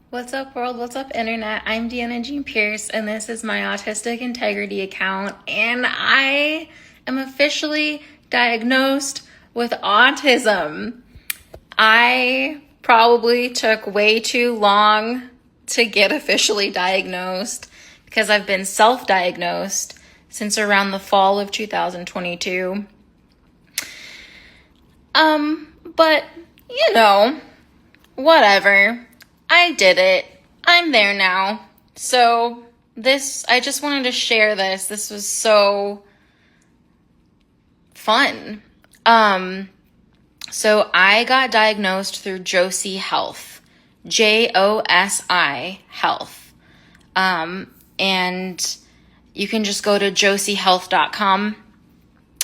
What's up, world? What's up, internet? I'm Deanna Jean Pierce, and this is my Autistic Integrity account. And I am officially diagnosed with autism. I probably took way too long to get officially diagnosed because I've been self-diagnosed since around the fall of 2022. But whatever. I did it. I'm there now. So I just wanted to share this. This was so fun. So I got diagnosed through Josie Health, Josi Health. And you can just go to josiehealth.com.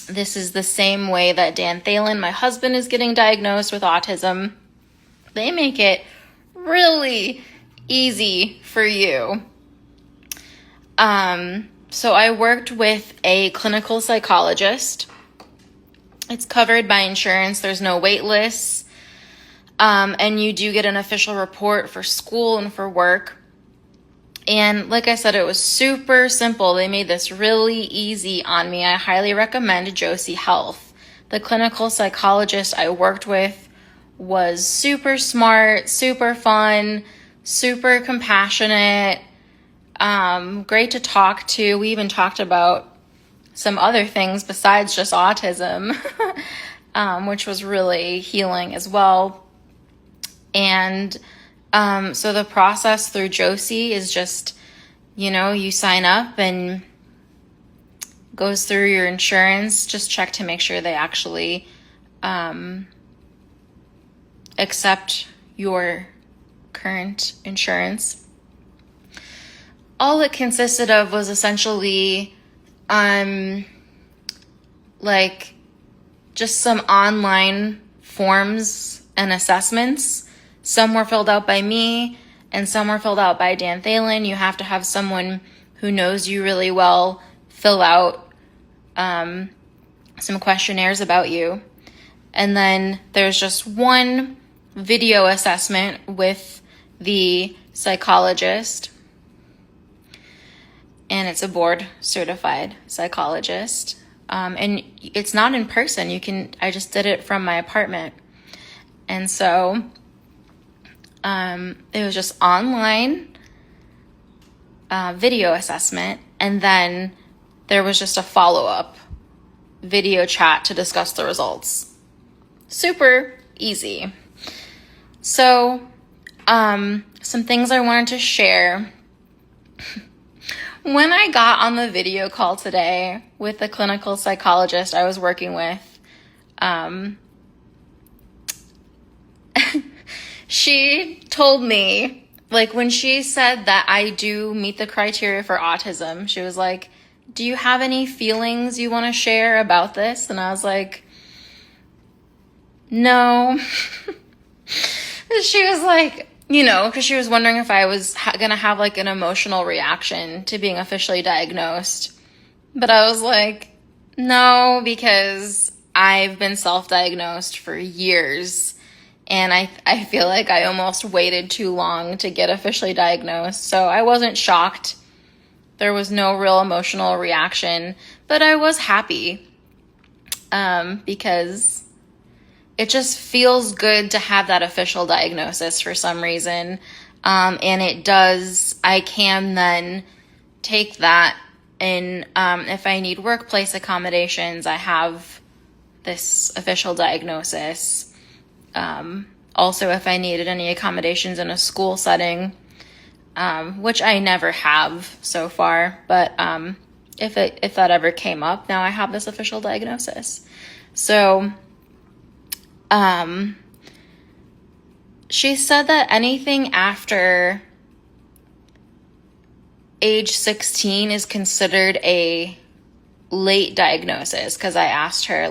This is the same way that Dan Thalen, my husband, is getting diagnosed with autism. They make it really easy for you. So I worked with a clinical psychologist. It's covered by insurance. There's no wait lists. And you do get an official report for school and for work. And like I said, it was super simple. They made this really easy on me. I highly recommend Josie Health. The clinical psychologist I worked with was super smart, super fun, super compassionate, great to talk to. We even talked about some other things besides just autism, which was really healing as well. And so the process through Josie is just, you sign up and goes through your insurance. Just check to make sure they actually accept your current insurance. All it consisted of was essentially just some online forms and assessments. Some were filled out by me and some were filled out by Dan Thalen. You have to have someone who knows you really well fill out some questionnaires about you. And then there's just one video assessment with the psychologist. And it's a board certified psychologist. And it's not in person. I just did it from my apartment. And so it was just online video assessment. And then there was just a follow-up video chat to discuss the results. Super easy. So, some things I wanted to share. When I got on the video call today with the clinical psychologist I was working with, she told me, when she said that I do meet the criteria for autism, she was like, "Do you have any feelings you want to share about this?" And I was like, "No." She was like, because she was wondering if I was going to have an emotional reaction to being officially diagnosed. But I was like, no, because I've been self-diagnosed for years. And I feel like I almost waited too long to get officially diagnosed. So I wasn't shocked. There was no real emotional reaction. But I was happy because it just feels good to have that official diagnosis for some reason. And it does, I can then take that and if I need workplace accommodations, I have this official diagnosis. Also, if I needed any accommodations in a school setting, which I never have so far, but if that ever came up, now I have this official diagnosis. So she said that anything after age 16 is considered a late diagnosis, because I asked her,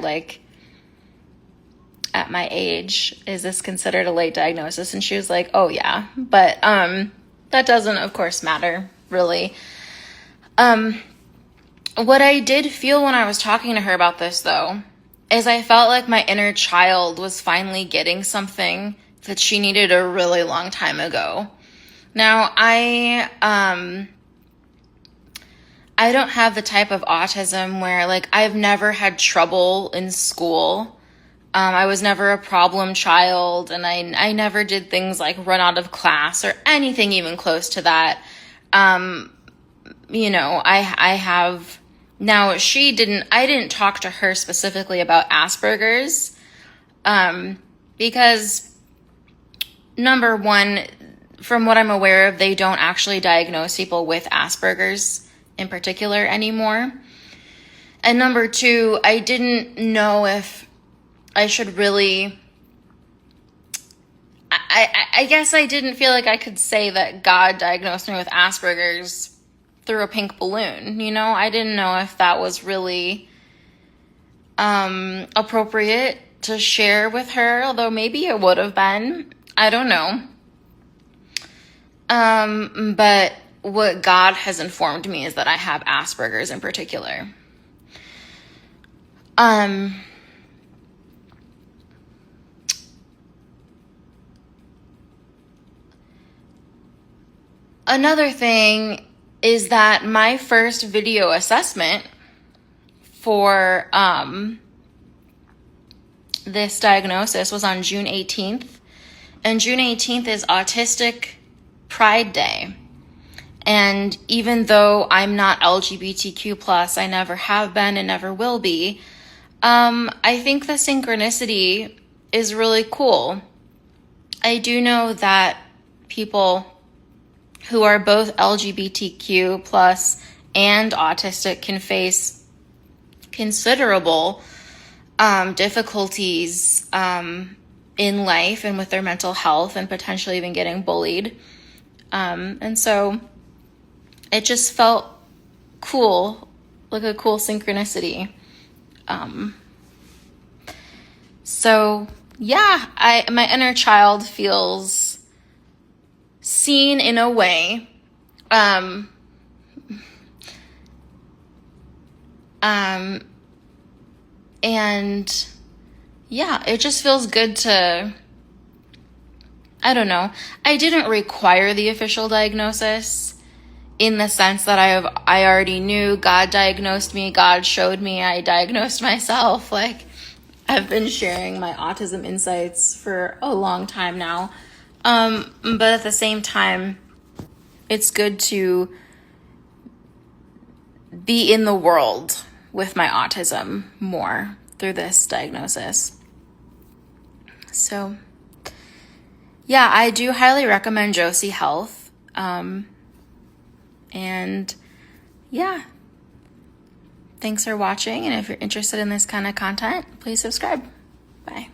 at my age, is this considered a late diagnosis? And she was like, oh yeah, but that doesn't, of course, matter, really. What I did feel when I was talking to her about this, though, is I felt like my inner child was finally getting something that she needed a really long time ago. Now, I don't have the type of autism where, like, I've never had trouble in school. I was never a problem child, and I never did things like run out of class or anything even close to that. I have, now I didn't talk to her specifically about Asperger's, because number one, from what I'm aware of, they don't actually diagnose people with Asperger's in particular anymore. And number two, I didn't know if I should really, I guess I didn't feel like I could say that God diagnosed me with Asperger's through a pink balloon. I didn't know if that was really appropriate to share with her, although maybe it would have been. I don't know. But what God has informed me is that I have Asperger's in particular. Another thing is that my first video assessment for this diagnosis was on June 18th. And June 18th is Autistic Pride Day. And even though I'm not LGBTQ+, I never have been and never will be, I think the synchronicity is really cool. I do know that people who are both LGBTQ+ and autistic can face considerable difficulties in life and with their mental health, and potentially even getting bullied. And so it just felt cool, like a cool synchronicity. So yeah, my inner child feels seen in a way. And yeah, it just feels good to, I don't know. I didn't require the official diagnosis in the sense that I already knew. God diagnosed me. God showed me. I diagnosed myself. Like, I've been sharing my autism insights for a long time now. But at the same time, it's good to be in the world with my autism more through this diagnosis. So yeah, I do highly recommend Josie Health. And yeah, thanks for watching. And if you're interested in this kind of content, please subscribe. Bye.